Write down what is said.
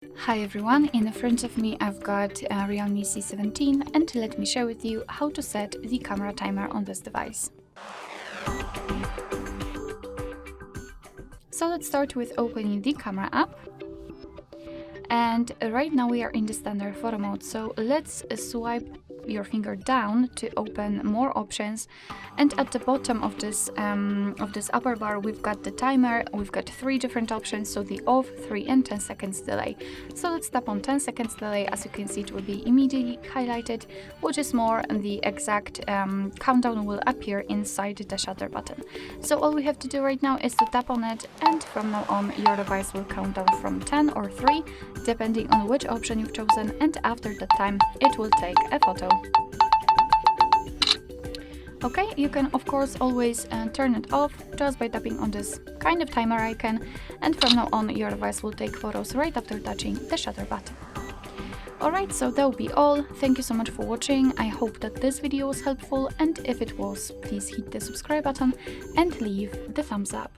Hi everyone, in front of me I've got a REALME C17 and let me share with you how to set the camera timer on this device. So let's start with opening the camera app. And right now we are in the standard photo mode, so let's swipe your finger down to open more options, and at the bottom of this upper bar we've got the timer. We've got 3 different options, so the off, 3 and 10 seconds delay. So let's tap on 10 seconds delay. As you can see, it will be immediately highlighted, which is more, and the exact countdown will appear inside the shutter button. So all we have to do right now is to tap on it, and from now on your device will count down from 10 or 3 depending on which option you've chosen, and after that time it will take a photo. Okay, you can of course always turn it off just by tapping on this kind of timer icon, and from now on your device will take photos right after touching the shutter button. Alright, so that will be all. Thank you so much for watching. I hope that this video was helpful, and if it was, please hit the subscribe button and leave the thumbs up.